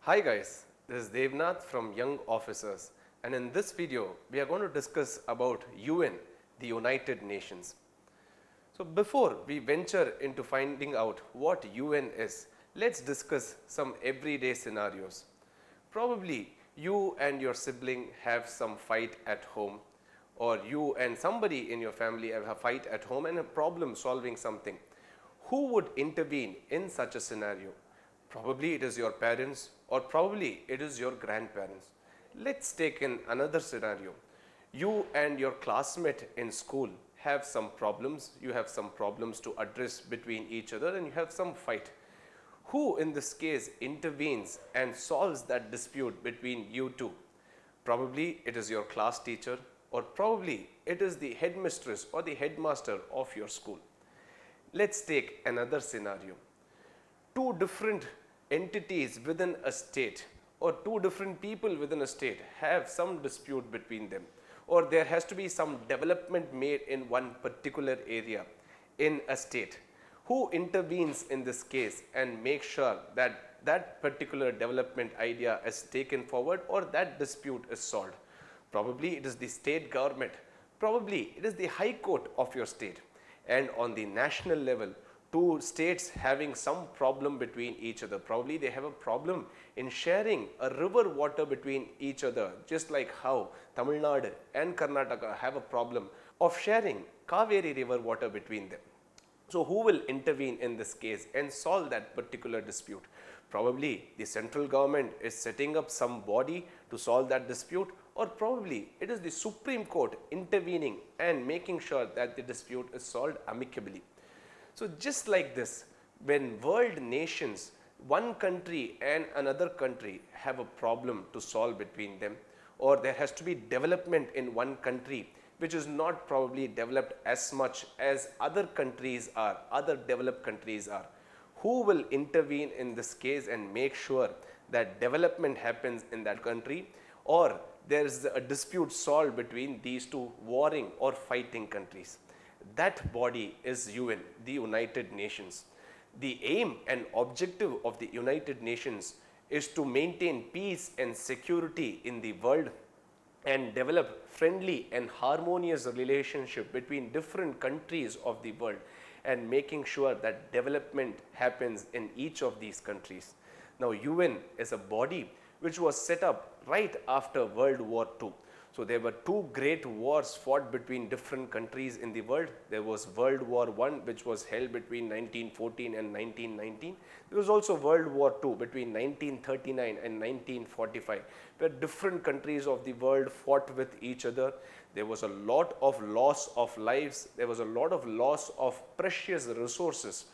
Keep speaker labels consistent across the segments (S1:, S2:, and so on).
S1: Hi guys, this is Devnath from Young Officers, and in this video we are going to discuss about UN, the United Nations. So before we venture into finding out what UN is, let's discuss some everyday scenarios. Probably you and your sibling have some fight at home, or you and somebody in your family have a fight at home and a problem solving something. Who would intervene in such a scenario? Probably it is your parents, or probably it is your grandparents. Let's take in another scenario. You and your classmate in school have some problems, you have some problems to address between each other, and you have some fight. Who in this case intervenes and solves that dispute between you two? Probably it is your class teacher, or probably it is the headmistress or the headmaster of your school. Let's take another scenario. Two different entities within a state, or two different people within a state have some dispute between them, or there has to be some development made in one particular area in a state. Who intervenes in this case and makes sure that that particular development idea is taken forward or that dispute is solved? Probably it is the state government, probably it is the high court of your state, and on the national level, two states having some problem between each other. Probably they have a problem in sharing a river water between each other, just like how Tamil Nadu and Karnataka have a problem of sharing Kaveri river water between them. So who will intervene in this case and solve that particular dispute? Probably the central government is setting up some body to solve that dispute, or probably it is the Supreme Court intervening and making sure that the dispute is solved amicably. So just like this, when world nations, one country and another country have a problem to solve between them, or there has to be development in one country which is not probably developed as much as other countries are, other developed countries are, who will intervene in this case and make sure that development happens in that country, or there is a dispute solved between these two warring or fighting countries? That body is UN, the United Nations. The aim and objective of the United Nations is to maintain peace and security in the world and develop friendly and harmonious relationship between different countries of the world, and making sure that development happens in each of these countries. Now UN is a body which was set up right after World War II. So there were two great wars fought between different countries in the world. There was World War I, which was held between 1914 and 1919. There was also World War II between 1939 and 1945, where different countries of the world fought with each other. There was a lot of loss of lives. There was a lot of loss of precious resources.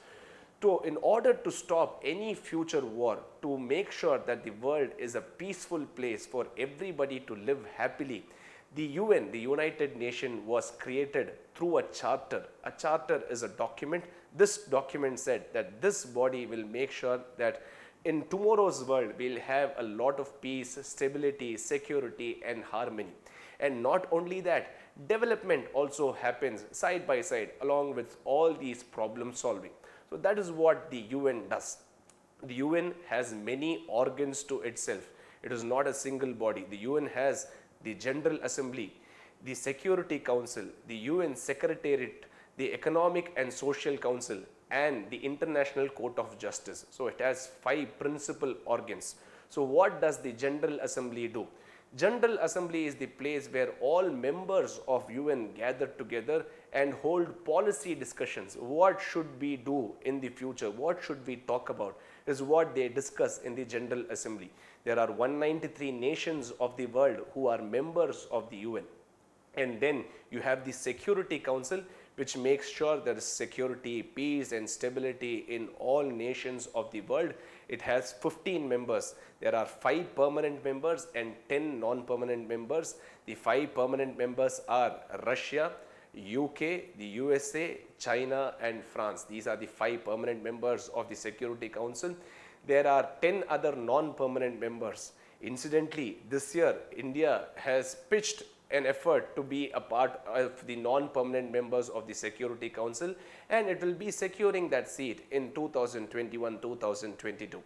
S1: In order to stop any future war, to make sure that the world is a peaceful place for everybody to live happily, the UN, the United Nations, was created through a charter. A charter is a document. This document said that this body will make sure that in tomorrow's world we'll have a lot of peace, stability, security and harmony. And not only that, development also happens side by side along with all these problem solving. So that is what the UN does. The UN has many organs to itself. It is not a single body. The UN has the General Assembly, the Security Council, the UN Secretariat, the Economic and Social Council, and the International Court of Justice. So it has 5 principal organs. So what does the General Assembly do? General Assembly is the place where all members of UN gather together and hold policy discussions. What should we do in the future? What should we talk about? Is what they discuss in the General Assembly. There are 193 nations of the world who are members of the UN. And then you have the Security Council, which makes sure there is security, peace and stability in all nations of the world. It has 15 members. There are 5 permanent members and 10 non-permanent members. The 5 permanent members are Russia, UK, the USA, China and France. These are the 5 permanent members of the Security Council. There are 10 other non-permanent members. Incidentally, this year India has pitched an effort to be a part of the non-permanent members of the Security Council, and it will be securing that seat in 2021-2022.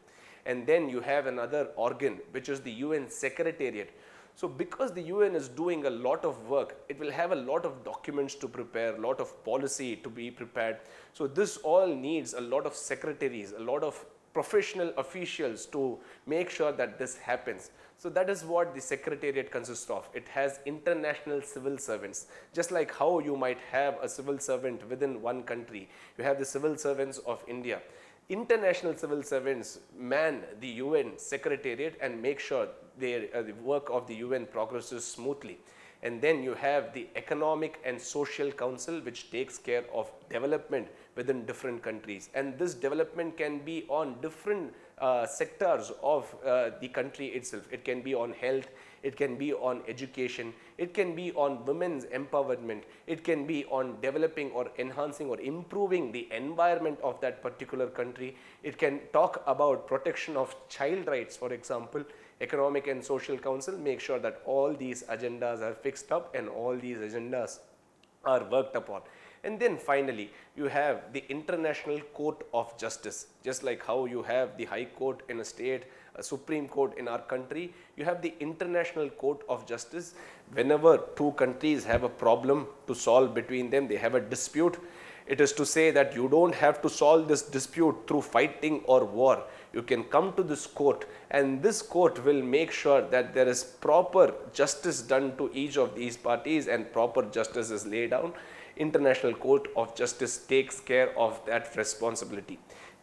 S1: And then you have another organ, which is the UN Secretariat. So because the UN is doing a lot of work, it will have a lot of documents to prepare, a lot of policy to be prepared. So this all needs a lot of secretaries, a lot of professional officials to make sure that this happens. So that is what the Secretariat consists of. It has international civil servants. Just like how you might have a civil servant within one country, you have the civil servants of India. International civil servants man the UN Secretariat and make sure the work of the UN progresses smoothly. And then you have the Economic and Social Council, which takes care of development within different countries. And this development can be on different sectors of the country itself. It can be on health, it can be on education, it can be on women's empowerment, it can be on developing or enhancing or improving the environment of that particular country. It can talk about protection of child rights, for example. Economic and Social Council make sure that all these agendas are fixed up and all these agendas are worked upon. And then finally, you have the International Court of Justice. Just like how you have the High Court in a state, a Supreme Court in our country, you have the International Court of Justice. Whenever two countries have a problem to solve between them, they have a dispute, it is to say that you don't have to solve this dispute through fighting or war. You can come to this court, and this court will make sure that there is proper justice done to each of these parties and proper justice is laid down. International Court of Justice takes care of that responsibility.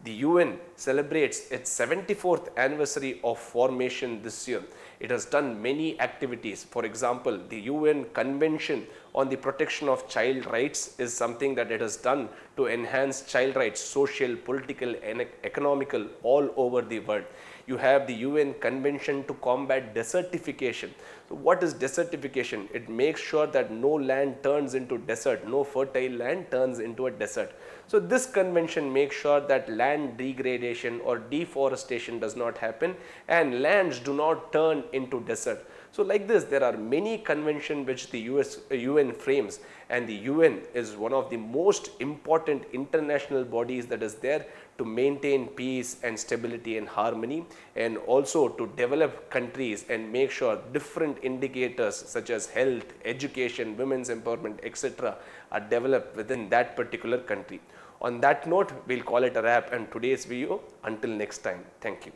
S1: The UN celebrates its 74th anniversary of formation this year. It has done many activities. For example, the UN Convention on the Protection of Child Rights is something that it has done to enhance child rights, social, political and economical all over the world. You have the UN Convention to combat desertification. So what is desertification? It makes sure that no land turns into desert, no fertile land turns into a desert. So this convention makes sure that land degradation or deforestation does not happen and lands do not turn into desert. So like this, there are many conventions which the UN frames, and the UN is one of the most important international bodies that is there to maintain peace and stability and harmony, and also to develop countries and make sure different indicators such as health, education, women's empowerment, etc. are developed within that particular country. On that note, we'll call it a wrap and today's video. Until next time, thank you.